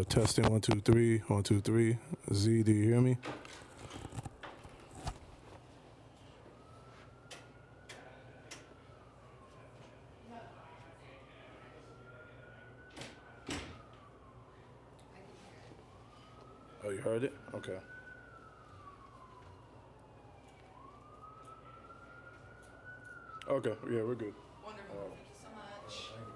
Testing 1 2 3 1 2 3. Z, do you hear me? Oh, you heard it? Okay. Okay, yeah, we're good. Wonderful. Thank you so much.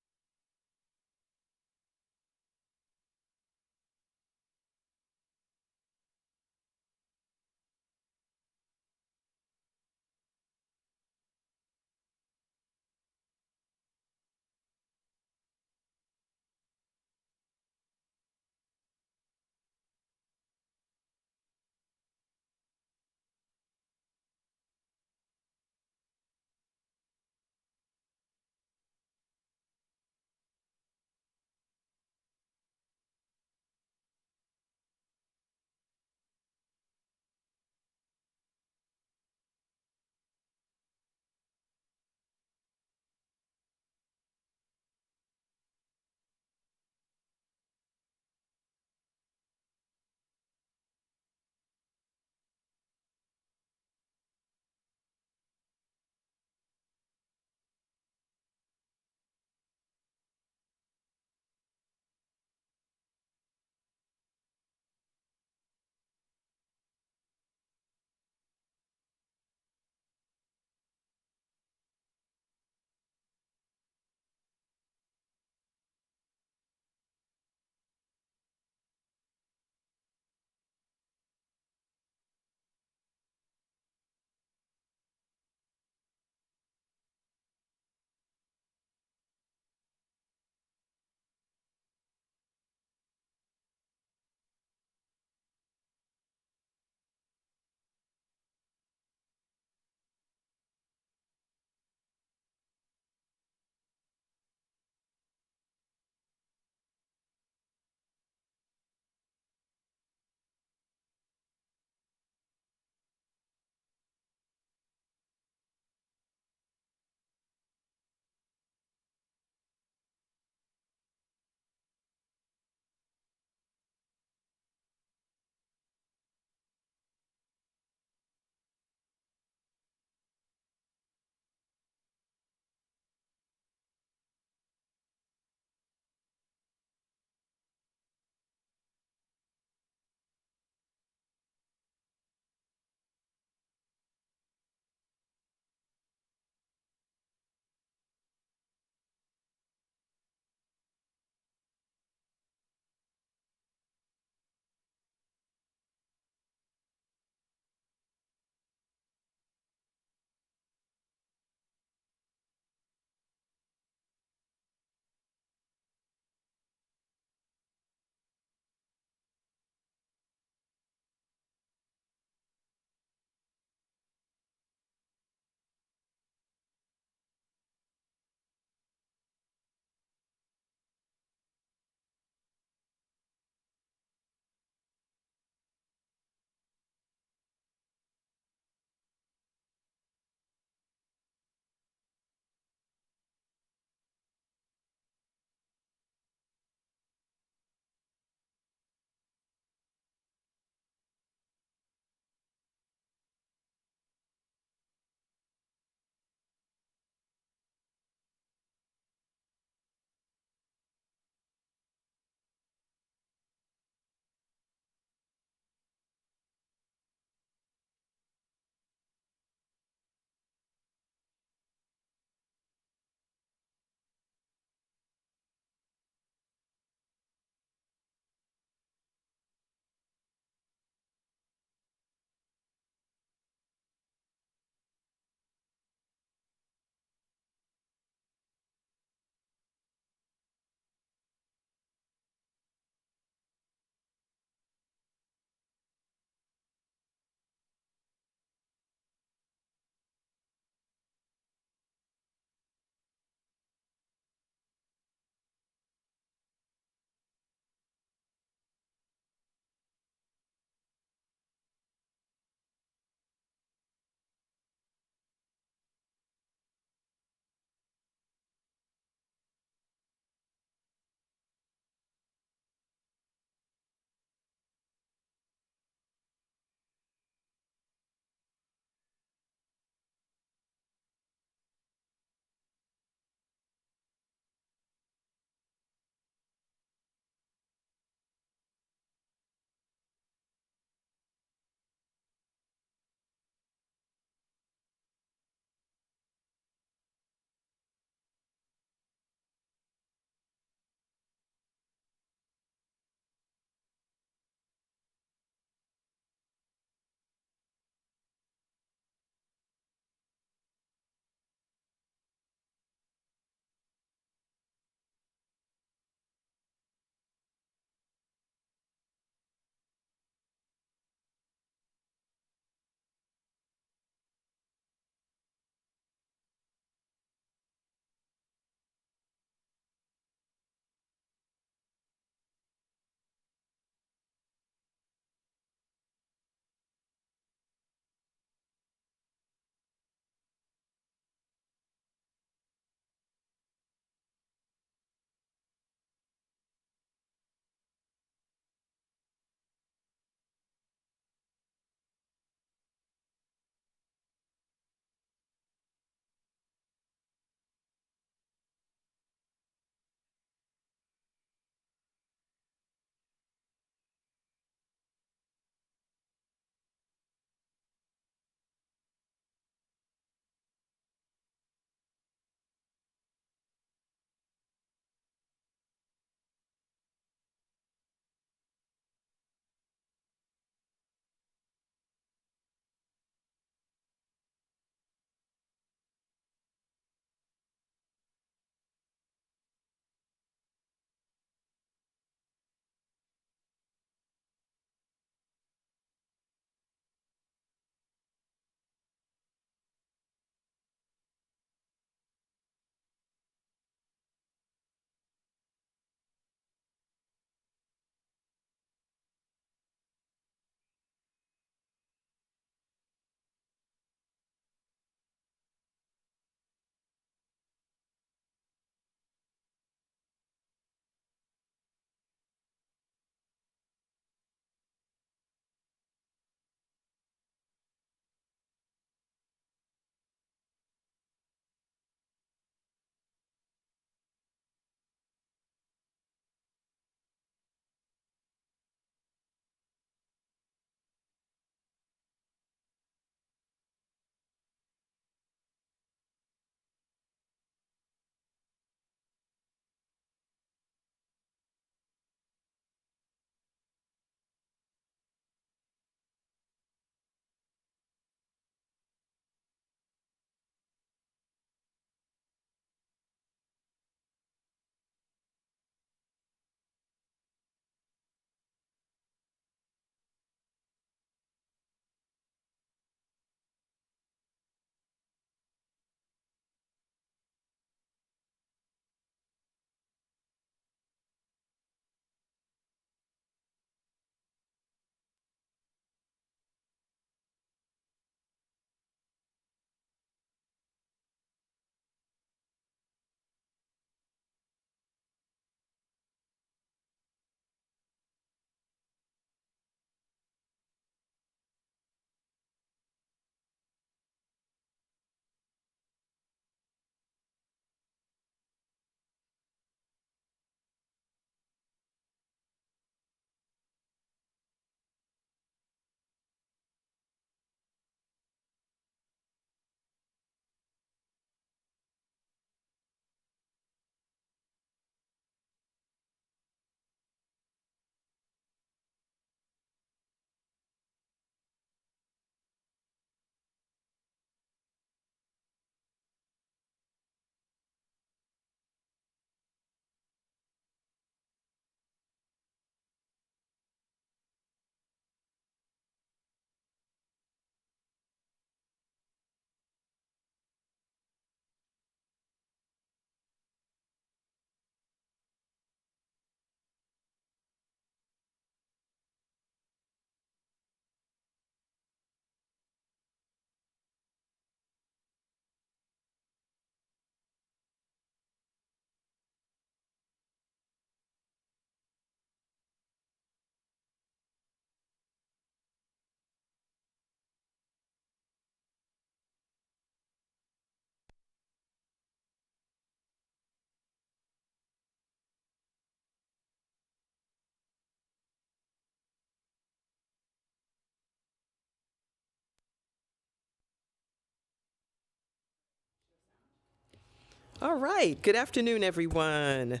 All right, good afternoon, everyone.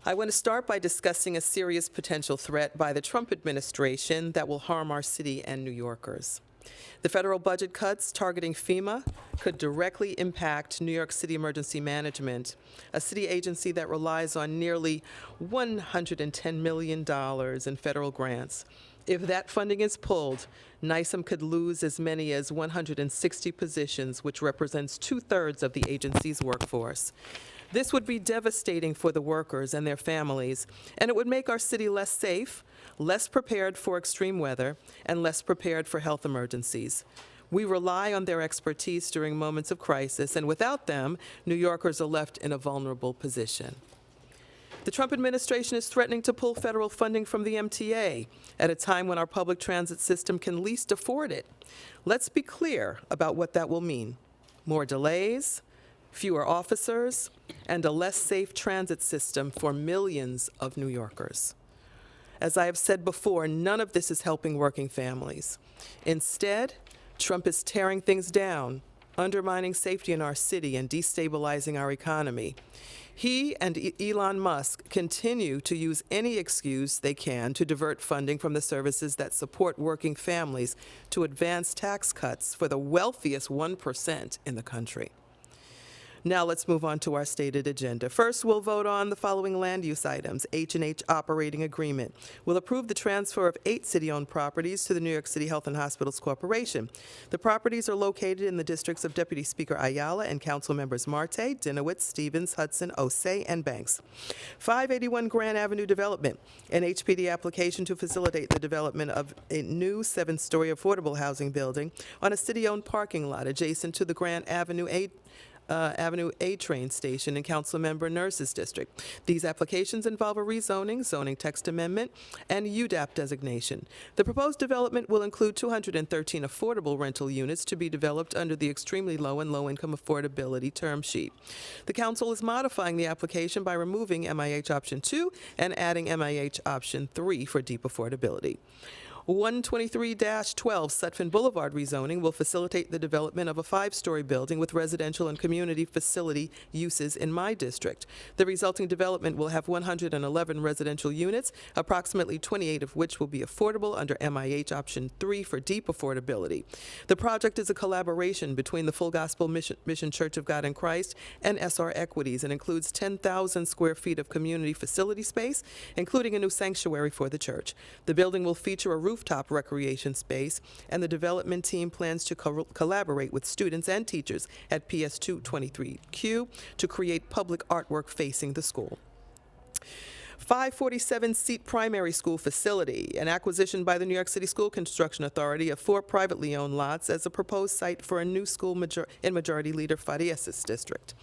I want to start by discussing a serious potential threat by the Trump administration that will harm our city and New Yorkers. The federal budget cuts targeting FEMA could directly impact New York City Emergency Management, a city agency that relies on nearly $110 million in federal grants. If that funding is pulled, NYSEM could lose as many as 160 positions, which represents 2/3 of the agency's workforce. This would be devastating for the workers and their families, and it would make our city less safe, less prepared for extreme weather, and less prepared for health emergencies. We rely on their expertise during moments of crisis, and without them, New Yorkers are left in a vulnerable position. The Trump administration is threatening to pull federal funding from the MTA at a time when our public transit system can least afford it. Let's be clear about what that will mean. More delays, fewer officers, and a less safe transit system for millions of New Yorkers. As I have said before, none of this is helping working families. Instead, Trump is tearing things down, undermining safety in our city and destabilizing our economy. He and Elon Musk continue to use any excuse they can to divert funding from the services that support working families to advance tax cuts for the wealthiest 1% in the country. Now let's move on to our stated agenda. First, we'll vote on the following land use items. H&H Operating Agreement. We'll approve the transfer of 8 city-owned properties to the New York City Health and Hospitals Corporation. The properties are located in the districts of Deputy Speaker Ayala and Council Members Marte, Dinowitz, Stevens, Hudson, Osei, and Banks. 581 Grand Avenue Development. An HPD application to facilitate the development of a new 7-story affordable housing building on a city-owned parking lot adjacent to the Grand Avenue A train station in Councilmember Nurse's district. These applications involve a rezoning, zoning text amendment, and UDAP designation. The proposed development will include 213 affordable rental units to be developed under the extremely low and low-income affordability term sheet. The council is modifying the application by removing MIH option 2 and adding MIH option 3 for deep affordability. 123-12 Sutphin Boulevard rezoning will facilitate the development of a 5-story building with residential and community facility uses in my district. The resulting development will have 111 residential units, approximately 28 of which will be affordable under MIH option 3 for deep affordability. The project is a collaboration between the Full Gospel Mission Church of God in Christ and SR Equities and includes 10,000 square feet of community facility space, including a new sanctuary for the church. The building will feature a rooftop recreation space, and the development team plans to collaborate with students and teachers at PS 223Q to create public artwork facing the school. 547-seat primary school facility, an acquisition by the New York City School Construction Authority of 4 privately owned lots as a proposed site for a new school in Majority Leader Farias' district.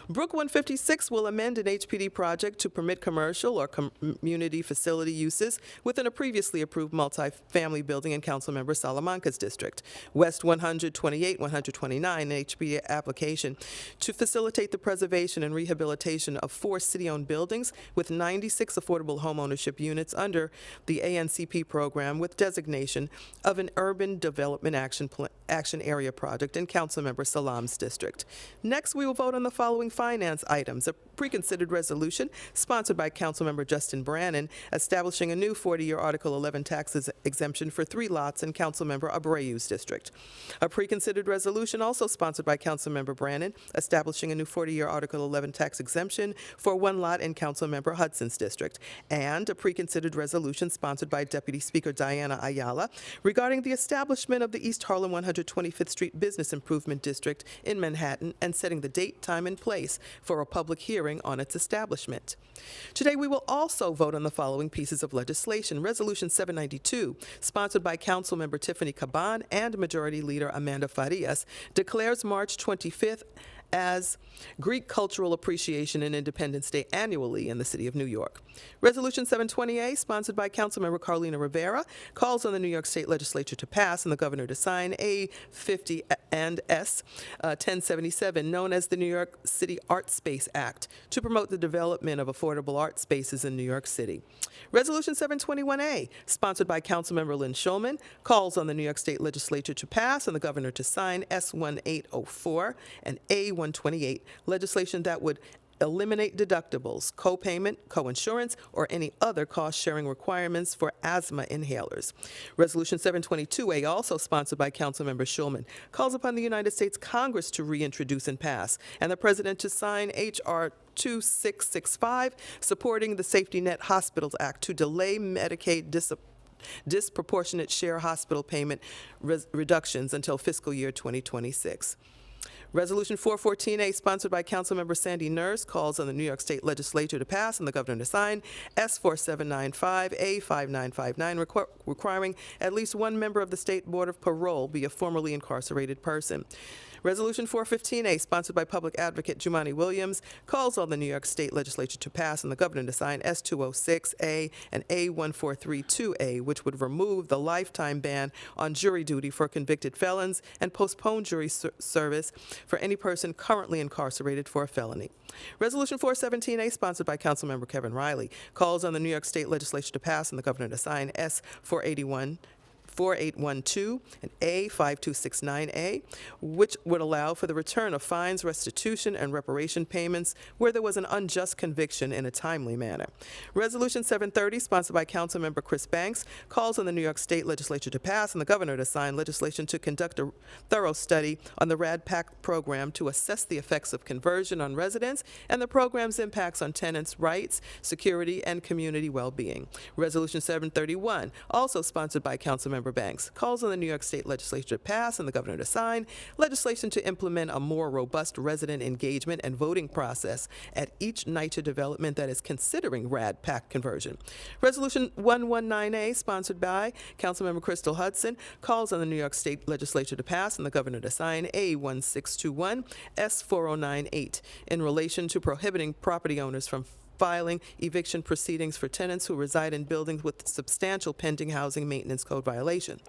Brook 156 will amend an HPD project to permit commercial or community facility uses within a previously approved multifamily building in Councilmember Salamanca's district. West 128, 129, an HPD application to facilitate the preservation and rehabilitation of 4 city-owned buildings with 96 affordable homeownership units under the ANCP program with designation of an urban development action area project in Councilmember Salam's district. Next, we will vote on the following finance items. A preconsidered resolution sponsored by Councilmember Justin Brannan establishing a new 40-year Article 11 taxes exemption for 3 lots in Councilmember Abreu's district. A preconsidered resolution also sponsored by Councilmember Brannan establishing a new 40-year Article 11 tax exemption for 1 lot in Councilmember Hudson's district. And a preconsidered resolution sponsored by Deputy Speaker Diana Ayala regarding the establishment of the East Harlem 125th Street Business Improvement District in Manhattan and setting the date, time, and place for a public hearing on its establishment. Today, we will also vote on the following pieces of legislation. Resolution 792, sponsored by Councilmember Tiffany Caban and Majority Leader Amanda Farias, declares March 25th as Greek Cultural Appreciation and Independence Day annually in the city of New York. Resolution 720A, sponsored by Councilmember Carlina Rivera, calls on the New York State Legislature to pass and the Governor to sign A50 and S 1077, known as the New York City Art Space Act, to promote the development of affordable art spaces in New York City. Resolution 721A, sponsored by Councilmember Lynn Shulman, calls on the New York State Legislature to pass and the Governor to sign S1804 and A1 S128, legislation that would eliminate deductibles, co-payment, co-insurance, or any other cost-sharing requirements for asthma inhalers. Resolution 722A, also sponsored by Councilmember Schulman, calls upon the United States Congress to reintroduce and pass, and the President to sign H.R. 2665, supporting the Safety Net Hospitals Act to delay Medicaid disproportionate share hospital payment reductions until fiscal year 2026. Resolution 414A, sponsored by Councilmember Sandy Nurse, calls on the New York State Legislature to pass and the Governor to sign S4795A5959, requiring at least one member of the State Board of Parole be a formerly incarcerated person. Resolution 415A, sponsored by Public Advocate Jumaane Williams, calls on the New York State Legislature to pass and the Governor to sign S206A and A1432A, which would remove the lifetime ban on jury duty for convicted felons and postpone jury service for any person currently incarcerated for a felony. Resolution 417A, sponsored by Councilmember Kevin Riley, calls on the New York State Legislature to pass and the Governor to sign S4812 and A5269A, which would allow for the return of fines, restitution, and reparation payments where there was an unjust conviction in a timely manner. Resolution 730, sponsored by Councilmember Chris Banks, calls on the New York State Legislature to pass and the Governor to sign legislation to conduct a thorough study on the RAD PAC program to assess the effects of conversion on residents and the program's impacts on tenants' rights, security, and community well-being. Resolution 731, also sponsored by Councilmember Banks, calls on the New York State Legislature to pass and the Governor to sign legislation to implement a more robust resident engagement and voting process at each NYCHA development that is considering RAD PAC conversion. Resolution 119A, sponsored by Councilmember Crystal Hudson, calls on the New York State Legislature to pass and the Governor to sign A1621, S4098, in relation to prohibiting property owners from filing eviction proceedings for tenants who reside in buildings with substantial pending housing maintenance code violation.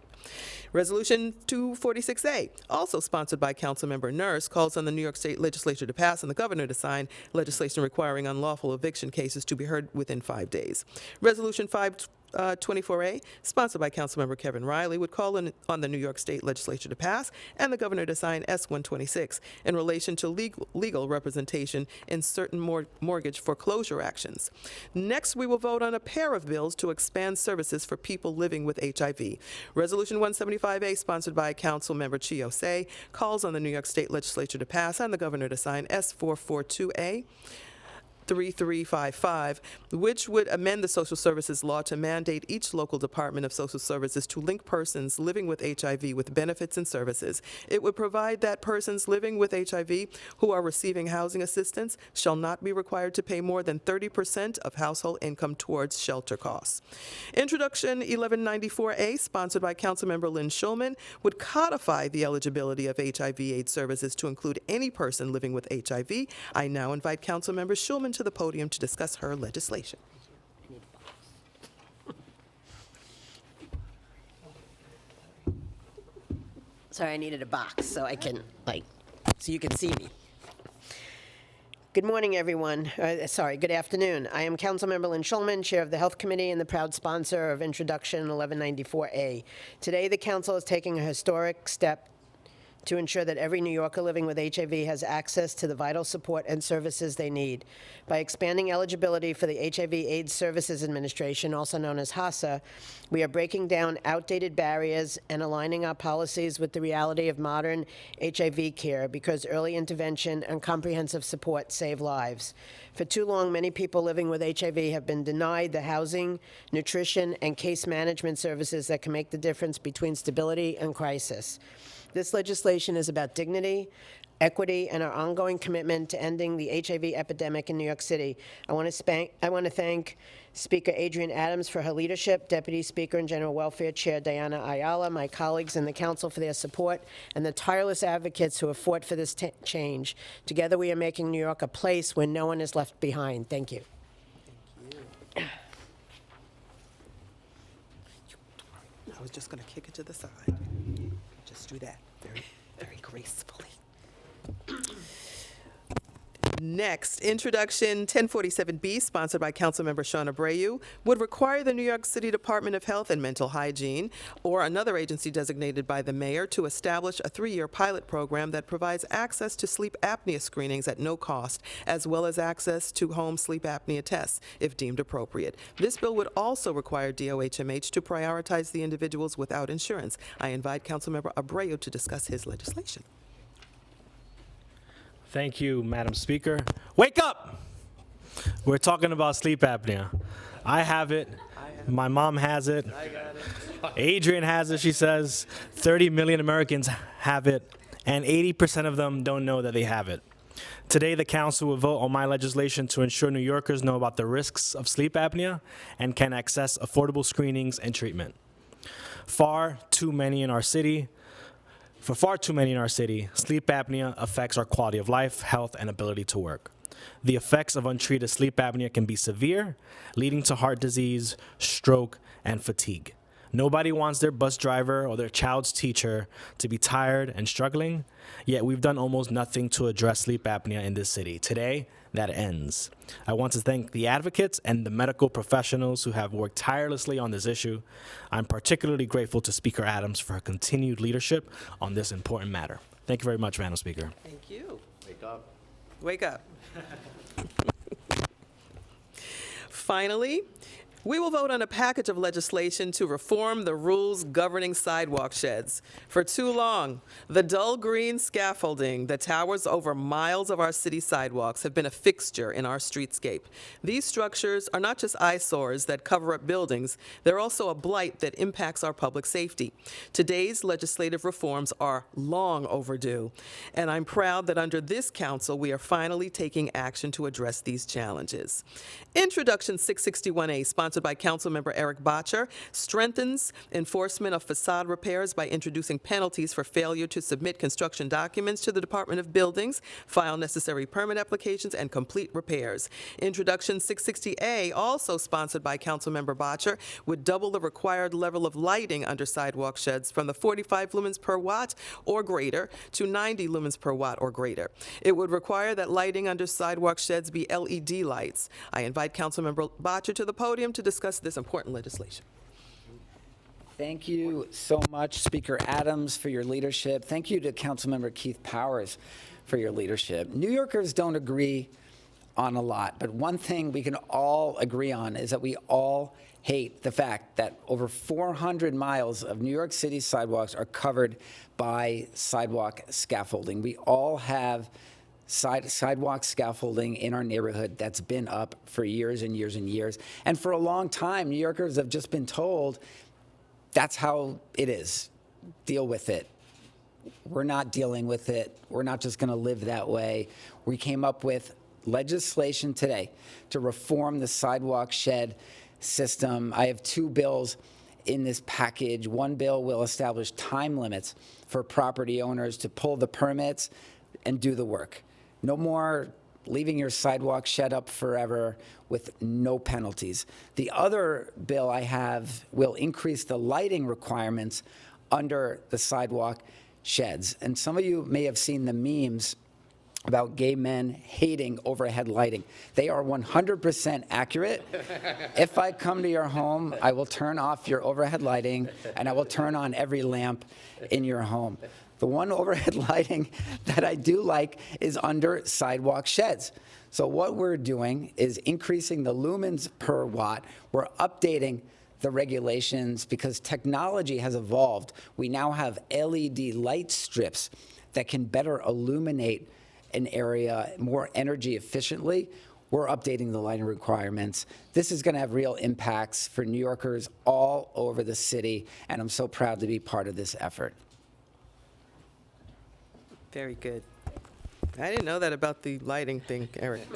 Resolution 246A, also sponsored by Councilmember Nurse, calls on the New York State Legislature to pass and the Governor to sign legislation requiring unlawful eviction cases to be heard within 5 days. Resolution 524A, sponsored by Councilmember Kevin Riley, would call on the New York State Legislature to pass and the Governor to sign S126 in relation to legal representation in certain mortgage foreclosure actions. Next, we will vote on a pair of bills to expand services for people living with HIV. Resolution 175A, sponsored by Councilmember Chiosei, calls on the New York State Legislature to pass and the Governor to sign S442A. 3355, which would amend the social services law to mandate each local Department of Social Services to link persons living with HIV with benefits and services. It would provide that persons living with HIV who are receiving housing assistance shall not be required to pay more than 30% of household income towards shelter costs. Introduction 1194A, sponsored by Councilmember Lynn Schulman, would codify the eligibility of HIV/AIDS services to include any person living with HIV. I now invite Councilmember Schulman to the podium to discuss her legislation. Sorry, I needed a box so I can, so you can see me. Good morning, everyone. Good afternoon. I am Councilmember Lynn Schulman, Chair of the Health Committee and the proud sponsor of Introduction 1194A. Today, the Council is taking a historic step to ensure that every New Yorker living with HIV has access to the vital support and services they need. By expanding eligibility for the HIV/AIDS Services Administration, also known as HACA, we are breaking down outdated barriers and aligning our policies with the reality of modern HIV care, because early intervention and comprehensive support save lives. For too long, many people living with HIV have been denied the housing, nutrition, and case management services that can make the difference between stability and crisis. This legislation is about dignity, equity, and our ongoing commitment to ending the HIV epidemic in New York City. I want to thank Speaker Adrienne Adams for her leadership, Deputy Speaker and General Welfare Chair Diana Ayala, my colleagues in the Council for their support, and the tireless advocates who have fought for this change. Together, we are making New York a place where no one is left behind. Thank you. I was just going to kick it to the side. Just do that very, very gracefully. Next, introduction 1047B, sponsored by Councilmember Sean Abreu, would require the New York City Department of Health and Mental Hygiene or another agency designated by the mayor to establish a 3-year pilot program that provides access to sleep apnea screenings at no cost, as well as access to home sleep apnea tests, if deemed appropriate. This bill would also require DOHMH to prioritize the individuals without insurance. I invite Councilmember Abreu to discuss his legislation. Thank you, Madam Speaker. Wake up! We're talking about sleep apnea. I have it. My mom has it. Adrian has it, she says. 30 million Americans have it, and 80% of them don't know that they have it. Today, the council will vote on my legislation to ensure New Yorkers know about the risks of sleep apnea and can access affordable screenings and treatment. For far too many in our city, sleep apnea affects our quality of life, health, and ability to work. The effects of untreated sleep apnea can be severe, leading to heart disease, stroke, and fatigue. Nobody wants their bus driver or their child's teacher to be tired and struggling, yet we've done almost nothing to address sleep apnea in this city. Today, that ends. I want to thank the advocates and the medical professionals who have worked tirelessly on this issue. I'm particularly grateful to Speaker Adams for her continued leadership on this important matter. Thank you very much, Madam Speaker. Thank you. Wake up. Finally, we will vote on a package of legislation to reform the rules governing sidewalk sheds. For too long, the dull green scaffolding that towers over miles of our city sidewalks have been a fixture in our streetscape. These structures are not just eyesores that cover up buildings, they're also a blight that impacts our public safety. Today's legislative reforms are long overdue, and I'm proud that under this council, we are finally taking action to address these challenges. Introduction 661A, sponsored by Councilmember Eric Bottcher, strengthens enforcement of facade repairs by introducing penalties for failure to submit construction documents to the Department of Buildings, file necessary permit applications, and complete repairs. Introduction 660A, also sponsored by Councilmember Bottcher, would double the required level of lighting under sidewalk sheds from the 45 lumens per watt or greater to 90 lumens per watt or greater. It would require that lighting under sidewalk sheds be LED lights. I invite Councilmember Bottcher to the podium to discuss this important legislation. Thank you so much, Speaker Adams, for your leadership. Thank you to Councilmember Keith Powers for your leadership. New Yorkers don't agree on a lot, but one thing we can all agree on is that we all hate the fact that over 400 miles of New York City sidewalks are covered by sidewalk scaffolding. We all have sidewalk scaffolding in our neighborhood that's been up for years and years and years. And for a long time, New Yorkers have just been told, that's how it is. Deal with it. We're not dealing with it. We're not just going to live that way. We came up with legislation today to reform the sidewalk shed system. I have 2 bills in this package. One bill will establish time limits for property owners to pull the permits and do the work. No more leaving your sidewalk shed up forever with no penalties. The other bill I have will increase the lighting requirements under the sidewalk sheds. And some of you may have seen the memes about gay men hating overhead lighting. They are 100% accurate. If I come to your home, I will turn off your overhead lighting and I will turn on every lamp in your home. The one overhead lighting that I do like is under sidewalk sheds. So what we're doing is increasing the lumens per watt. We're updating the regulations because technology has evolved. We now have LED light strips that can better illuminate an area more energy efficiently. We're updating the lighting requirements. This is going to have real impacts for New Yorkers all over the city, and I'm so proud to be part of this effort. Very good. I didn't know that about the lighting thing, Eric.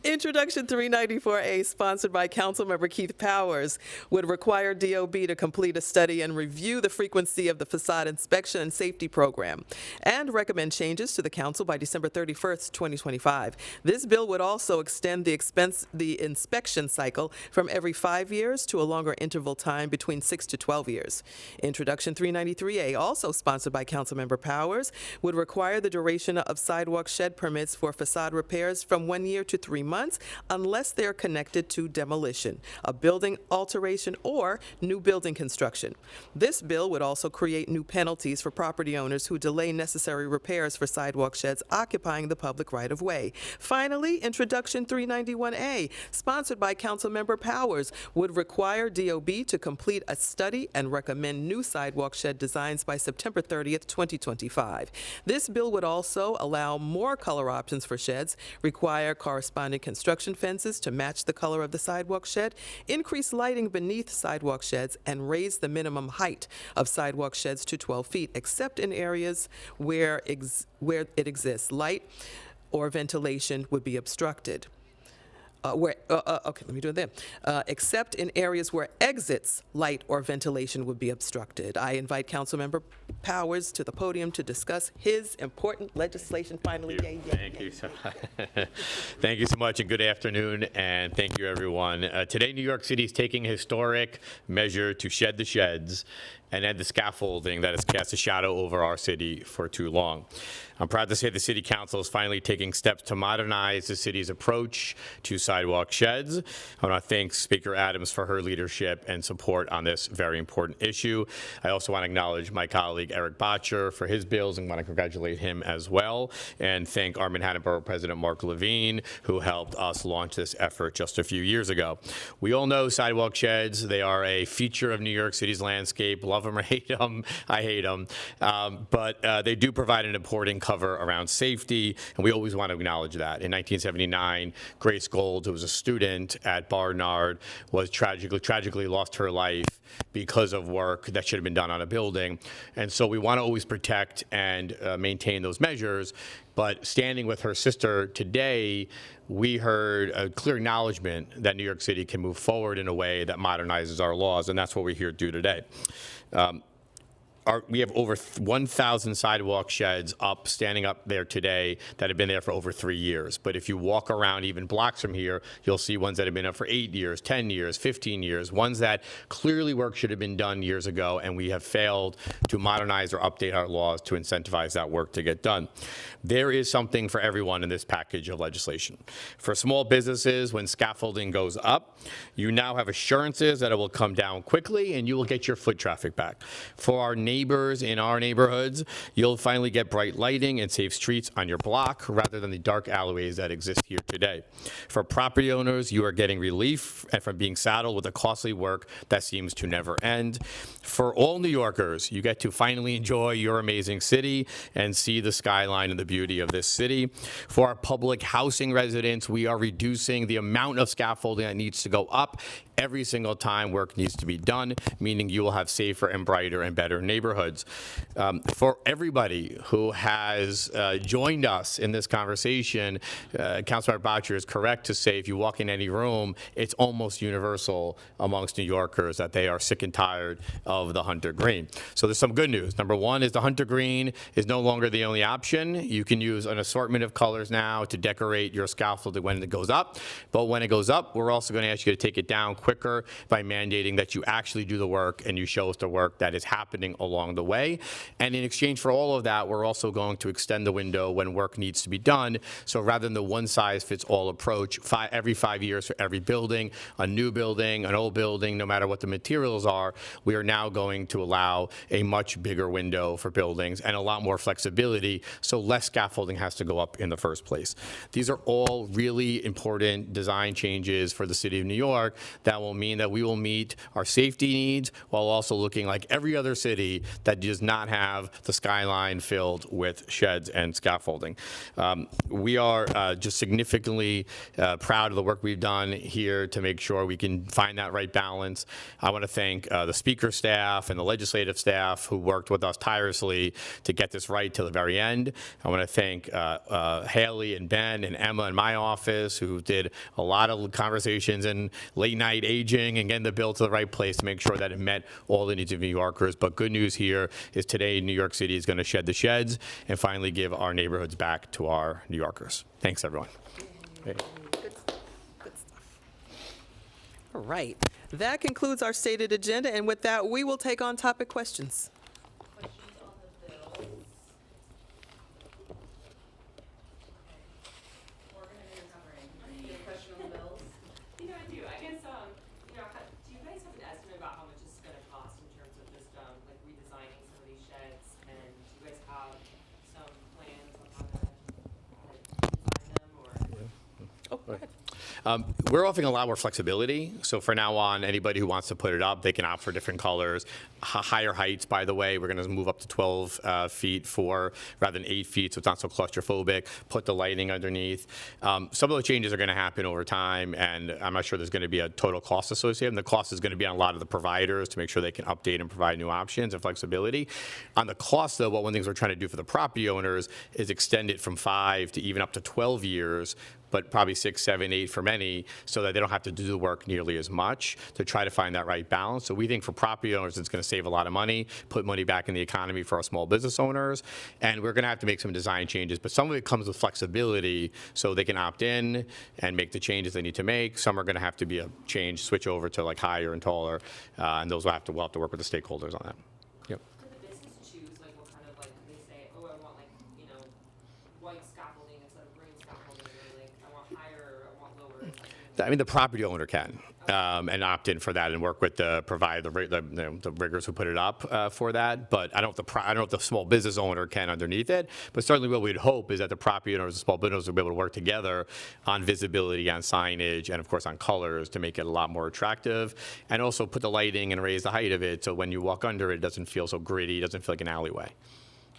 Introduction 394A, sponsored by Councilmember Keith Powers, would require DOB to complete a study and review the frequency of the facade inspection and safety program, and recommend changes to the council by December 31st, 2025. This bill would also extend the inspection cycle from every 5 years to a longer interval time between 6 to 12 years. Introduction 393A, also sponsored by Councilmember Powers, would require the duration of sidewalk shed permits for facade repairs from 1 year to 3 months unless they are connected to demolition, a building alteration, or new building construction. This bill would also create new penalties for property owners who delay necessary repairs for sidewalk sheds occupying the public right-of-way. Finally, Introduction 391A, sponsored by Councilmember Powers, would require DOB to complete a study and recommend new sidewalk shed designs by September 30th, 2025. This bill would also allow more color options for sheds, require corresponding construction fences to match the color of the sidewalk shed, increase lighting beneath sidewalk sheds, and raise the minimum height of sidewalk sheds to 12 feet, except in areas where it exists. Light or ventilation would be obstructed. Except in areas where exits, light, or ventilation would be obstructed. I invite Councilmember Powers to the podium to discuss his important legislation. Finally, Thank you so Thank you so much, and good afternoon, and thank you, everyone. Today, New York City is taking a historic measure to shed the sheds and end the scaffolding that has cast a shadow over our city for too long. I'm proud to say the City Council is finally taking steps to modernize the city's approach to sidewalk sheds. I want to thank Speaker Adams for her leadership and support on this very important issue. I also want to acknowledge my colleague Eric Botcher for his bills and want to congratulate him as well, and thank our Manhattan Borough President Mark Levine, who helped us launch this effort just a few years ago. We all know sidewalk sheds. They are a feature of New York City's landscape. Love them or hate them. I hate them. But they do provide an important cover around safety, and we always want to acknowledge that. In 1979, Grace Gold, who was a student at Barnard, was tragically lost her life because of work that should have been done on a building. And so we want to always protect and maintain those measures. But standing with her sister today, we heard a clear acknowledgement that New York City can move forward in a way that modernizes our laws, and that's what we're here to do today. We have over 1,000 sidewalk sheds standing up there today that have been there for over 3 years. But if you walk around even blocks from here, you'll see ones that have been up for 8 years, 10 years, 15 years, ones that clearly work should have been done years ago, and we have failed to modernize or update our laws to incentivize that work to get done. There is something for everyone in this package of legislation. For small businesses, when scaffolding goes up, you now have assurances that it will come down quickly and you will get your foot traffic back. For our neighbors in our neighborhoods, you'll finally get bright lighting and safe streets on your block rather than the dark alleyways that exist here today. For property owners, you are getting relief from being saddled with the costly work that seems to never end. For all New Yorkers, you get to finally enjoy your amazing city and see the skyline and the beauty of this city. For our public housing residents, we are reducing the amount of scaffolding that needs to go up every single time work needs to be done, meaning you will have safer and brighter and better neighborhoods. For everybody who has joined us in this conversation, Councilmember Botcher is correct to say if you walk in any room, it's almost universal amongst New Yorkers that they are sick and tired of the Hunter Green. So there's some good news. Number one is the Hunter Green is no longer the only option. You can use an assortment of colors now to decorate your scaffolding when it goes up. But when it goes up, we're also going to ask you to take it down quicker by mandating that you actually do the work and you show us the work that is happening along the way. And in exchange for all of that, we're also going to extend the window when work needs to be done. So rather than the one-size-fits-all approach, every 5 years for every building, a new building, an old building, no matter what the materials are, we are now going to allow a much bigger window for buildings and a lot more flexibility, so less scaffolding has to go up in the first place. These are all really important design changes for the city of New York that will mean that we will meet our safety needs while also looking like every other city that does not have the skyline filled with sheds and scaffolding. We are just significantly proud of the work we've done here to make sure we can find that right balance. I want to thank the speaker staff and the legislative staff who worked with us tirelessly to get this right till the very end. I want to thank Haley and Ben and Emma in my office who did a lot of conversations and late night aging and getting the bill to the right place to make sure that it met all the needs of New Yorkers. But good news here is today New York City is going to shed the sheds and finally give our neighborhoods back to our New Yorkers. Thanks, everyone. Good stuff. All right. That concludes our stated agenda, and with that, we will take on topic questions. Questions on the bills? We're gonna be recovering. You have a question on the bills? You know, I do. I guess, you know, do you guys have an estimate about how much it's going to cost in terms of just like redesigning some of these sheds? And do you guys have some plans on how to design them or? Oh, go ahead. We're offering a lot more flexibility. So for now on, anybody who wants to put it up, they can opt for different colors. Higher heights, by the way, we're going to move up to 12 feet rather than 8 feet, so it's not so claustrophobic. Put the lighting underneath. Some of those changes are going to happen over time, and I'm not sure there's going to be a total cost associated. And the cost is going to be on a lot of the providers to make sure they can update and provide new options and flexibility. On the cost, though, one of the things we're trying to do for the property owners is extend it from 5 to even up to 12 years, but probably 6, 7, 8 for many, so that they don't have to do the work nearly as much to try to find that right balance. So we think for property owners, it's going to save a lot of money, put money back in the economy for our small business owners, and we're going to have to make some design changes. But some of it comes with flexibility, so they can opt in and make the changes they need to make. Some are going to have to be a change, switch over to like higher and taller, and those we'll have to work with the stakeholders on that. Yep. Could the business choose like what kind of like, could they say, oh, I want like, you know, white scaffolding instead of green scaffolding, or like I want higher or I want lower? I mean, the property owner can and opt in for that and work with the provider, the riggers who put it up for that. But I don't know if the small business owner can underneath it. But certainly, what we'd hope is that the property owners and small businesses will be able to work together on visibility, on signage, and of course on colors to make it a lot more attractive, and also put the lighting and raise the height of it so when you walk under it, it doesn't feel so gritty, it doesn't feel like an alleyway.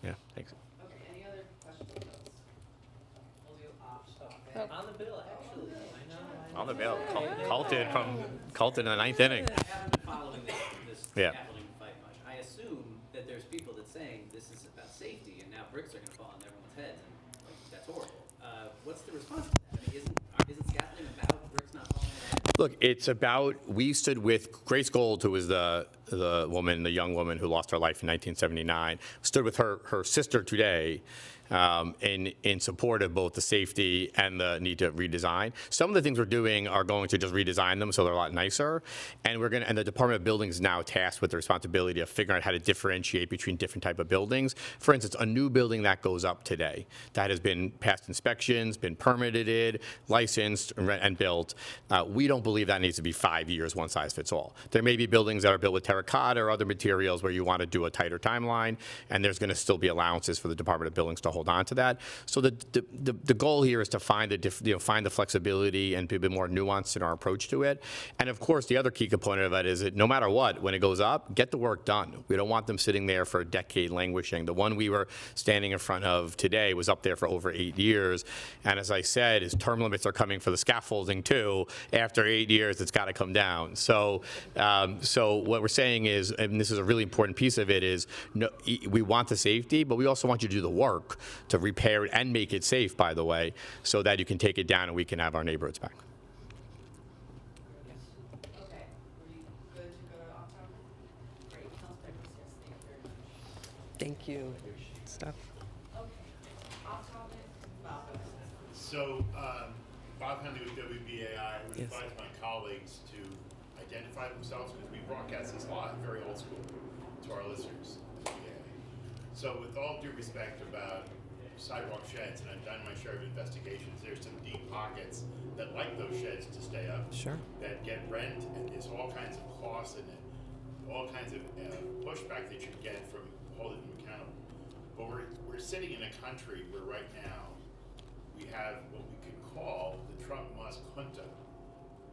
Yeah, thanks. Okay, any other questions on bills? We'll do off topic. On the bill, actually, I know. On the bill, Colton in the ninth inning. I haven't been following this Yeah. scaffolding fight much. I assume that there's people that saying this is about safety, and now bricks are going to fall on everyone's heads, and like, that's horrible. What's the response to that? I mean, isn't scaffolding about bricks not falling on their heads? Look, it's about, we stood with Grace Gold, who was the young woman who lost her life in 1979, stood with her sister today in support of both the safety and the need to redesign. Some of the things we're doing are going to just redesign them so they're a lot nicer, and the Department of Buildings is now tasked with the responsibility of figuring out how to differentiate between different type of buildings. For instance, a new building that goes up today that has been passed inspections, been permitted, licensed, and built, we don't believe that needs to be 5 years, one size fits all. There may be buildings that are built with terracotta or other materials where you want to do a tighter timeline, and there's going to still be allowances for the Department of Buildings to hold on to that. So the goal here is to find the flexibility and be a bit more nuanced in our approach to it. And of course, the other key component of that is that no matter what, when it goes up, get the work done. We don't want them sitting there for a decade languishing. The one we were standing in front of today was up there for over 8 years. And as I said, as term limits are coming for the scaffolding too, after 8 years, it's got to come down. So what we're saying is, and this is a really important piece of it, is we want the safety, but we also want you to do the work to repair it and make it safe, by the way, so that you can take it down and we can have our neighborhoods back. Okay, were you good to go to off topic? Great, Councilmembers, yes, thank you very much. Thank you. Stuff. Okay, off topic, Bob. So, Bob Henley with WBAI, I would Yes. advise my colleagues to identify themselves because we broadcast this live, very old school, to our listeners. So with all due respect about sidewalk sheds, and I've done my share of investigations, there's some deep pockets that like those sheds to stay up. Sure. That get rent, and there's all kinds of costs and all kinds of pushback that you get from holding them accountable. But we're sitting in a country where right now we have what we could call the Trump-Musk junta,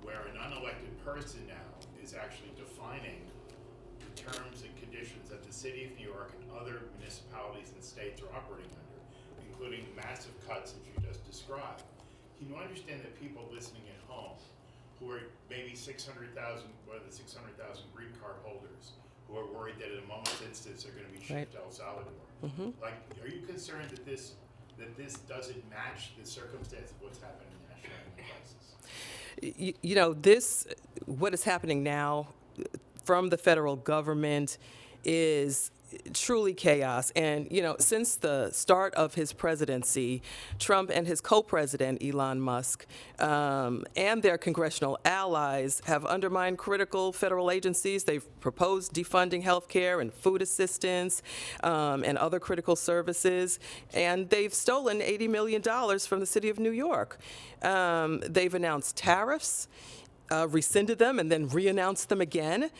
where an unelected person now is actually defining terms and conditions that the city of New York and other municipalities and states are operating under, including massive cuts that you just described. Can you understand that people listening at home, who are maybe 600,000, what are the 600,000 green card holders, who are worried that in a moment's instance they're going to be shipped to El Salvador? Like, are you concerned that this doesn't match the circumstance of what's happening nationally in the crisis? You know, what is happening now from the federal government is truly chaos. And, you know, since the start of his presidency, Trump and his co-president, Elon Musk, and their congressional allies have undermined critical federal agencies. They've proposed defunding health care and food assistance and other critical services. And they've stolen $80 million from the city of New York. They've announced tariffs, rescinded them, and then re-announced them again,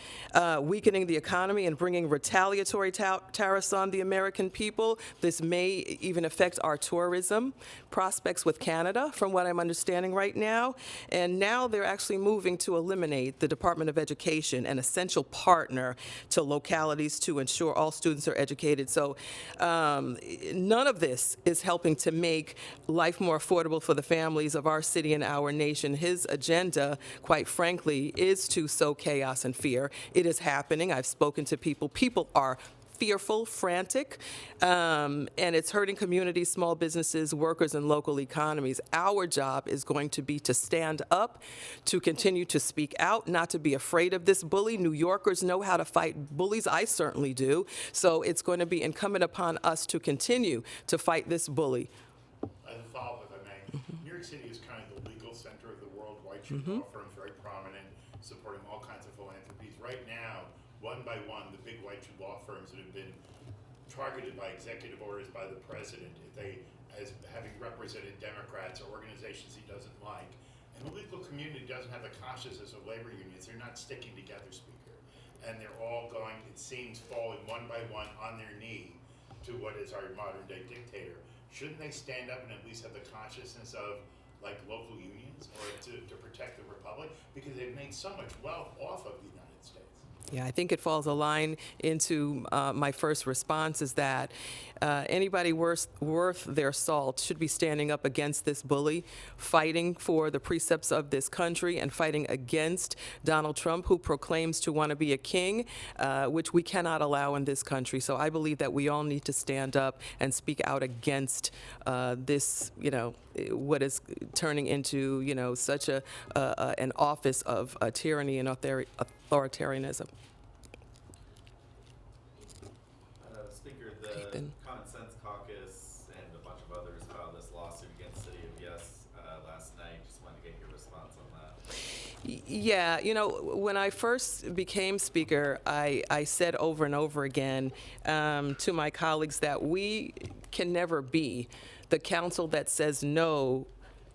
weakening the economy and bringing retaliatory tariffs on the American people. This may even affect our tourism prospects with Canada, from what I'm understanding right now. And now they're actually moving to eliminate the Department of Education, an essential partner to localities to ensure all students are educated. So none of this is helping to make life more affordable for the families of our city and our nation. His agenda, quite frankly, is to sow chaos and fear. It is happening. I've spoken to people. People are fearful, frantic, and it's hurting communities, small businesses, workers, and local economies. Our job is going to be to stand up, to continue to speak out, not to be afraid of this bully. New Yorkers know how to fight bullies. I certainly do. So it's going to be incumbent upon us to continue to fight this bully. As a follow-up, if I may, New York City is kind of the legal center of the world. White shoe law firms, very prominent, supporting all kinds of philanthropies. Right now, one by one, the big white shoe law firms that have been targeted by executive orders by the president, as having represented Democrats or organizations he doesn't like. And the legal community doesn't have the consciousness of labor unions. They're not sticking together, Speaker. And they're all going, it seems, falling one by one on their knee to what is our modern day dictator. Shouldn't they stand up and at least have the consciousness of, like, local unions, or to protect the republic? Because they've made so much wealth off of the United States. Yeah, I think it falls a line into my first response is that anybody worth their salt should be standing up against this bully, fighting for the precepts of this country, and fighting against Donald Trump, who proclaims to want to be a king, which we cannot allow in this country. So I believe that we all need to stand up and speak out against this, you know, what is turning into, you know, such an office of tyranny and authoritarianism. Speaker, the Common Sense Caucus and a bunch of others filed this lawsuit against City of Yes last night. Just wanted to get your response on that. Yeah, you know, when I first became Speaker, I said over and over again to my colleagues that we can never be the council that says no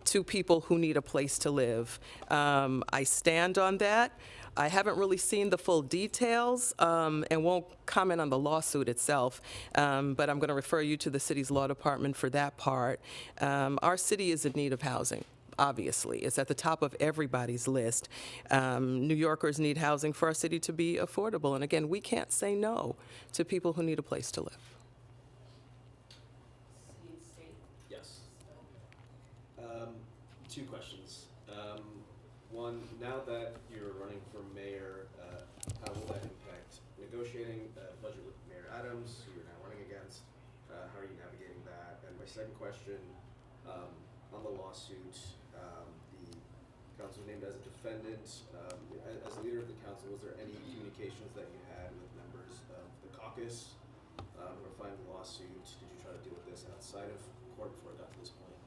to people who need a place to live. I stand on that. I haven't really seen the full details and won't comment on the lawsuit itself, but I'm going to refer you to the city's law department for that part. Our city is in need of housing. Obviously, it's at the top of everybody's list. New Yorkers need housing for our city to be affordable. And again, we can't say no to people who need a place to live. Yes. Two questions. One, now that you're running for mayor, how will that impact negotiating budget with Mayor Adams, who you're now running against? How are you navigating that? And my second question, on the lawsuit, the council named as a defendant. As a leader of the council, was there any communications that you had with members of the caucus who are filing the lawsuit? Did you try to deal with this outside of court before it got to this point?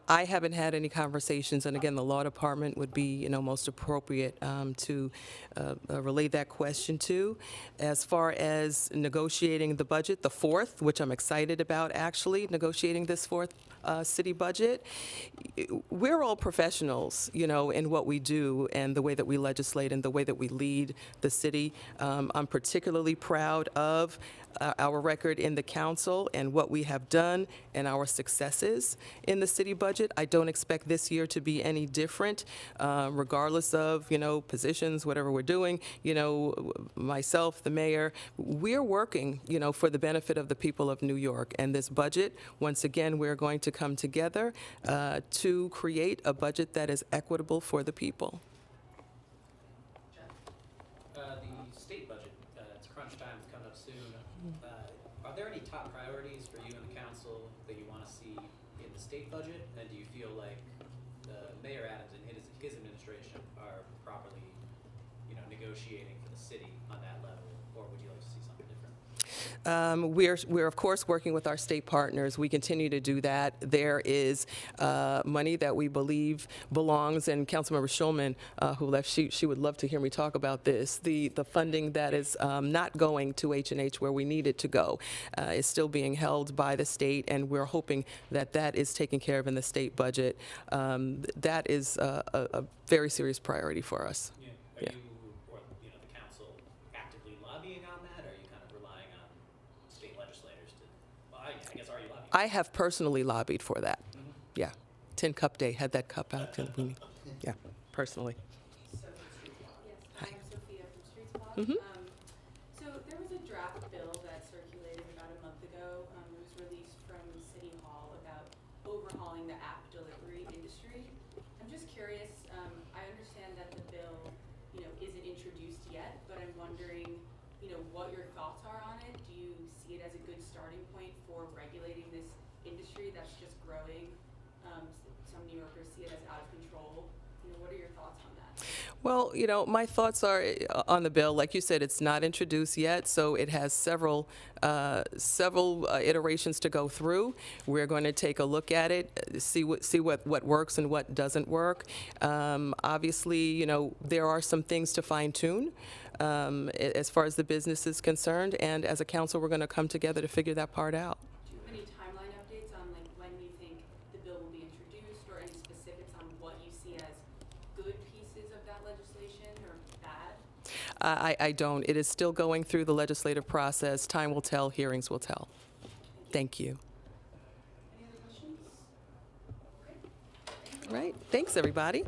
I haven't had any conversations, and again, the law department would be, you know, most appropriate to relay that question to. As far as negotiating the budget, the fourth, which I'm excited about, actually negotiating this fourth city budget. We're all professionals, you know, in what we do and the way that we legislate and the way that we lead the city. I'm particularly proud of our record in the council and what we have done and our successes in in the city budget. I don't expect this year to be any different, regardless of, positions, whatever we're doing. Myself, the mayor, we're working, for the benefit of the people of New York. And this budget, once again, we're going to come together to create a budget that is equitable for the people. The state budget, it's crunch time, it's coming up soon. Are there any top priorities for you and the council that you want to see in the state budget? And do you feel like Mayor Adams and his administration are properly, negotiating for the city on that level? Or would you like to see something different? We're of course working with our state partners. We continue to do that. There is money that we believe belongs, and Councilmember Schulman, who left, she would love to hear me talk about this. The funding that is not going to H&H where we need it to go is still being held by the state, and we're hoping that that is taken care of in the state budget. That is a very serious priority for us. Yeah. Are you or the council actively lobbying on that, or are you kind of relying on state legislators to? Well, I guess are you lobbying? I have personally lobbied for that. Yeah, 10 Cup Day, had that cup out. Yeah, personally. Yes, Hi. I'm Sophia from Streets Blog. Mhm. So there was a draft bill that circulated about a month ago. It was released from City Hall about overhauling the app delivery industry. I'm just curious, I understand that the bill, isn't introduced yet, but I'm wondering, what your thoughts are on it. Do you see it as a good starting point for regulating this industry that's just growing? Some New Yorkers see it as out of control. What are your thoughts on that? Well, my thoughts are on the bill. Like you said, it's not introduced yet, so it has several iterations to go through. We're going to take a look at it, see what works and what doesn't work. Obviously, there are some things to fine tune as far as the business is concerned, and as a council, we're going to come together to figure that part out. Do you have any timeline updates on when you think the bill will be introduced, or any specifics on what you see as good pieces of that legislation or bad? I don't. It is still going through the legislative process. Time will tell, hearings will tell. Thank you. Any other questions? Okay. All right. Thanks, everybody.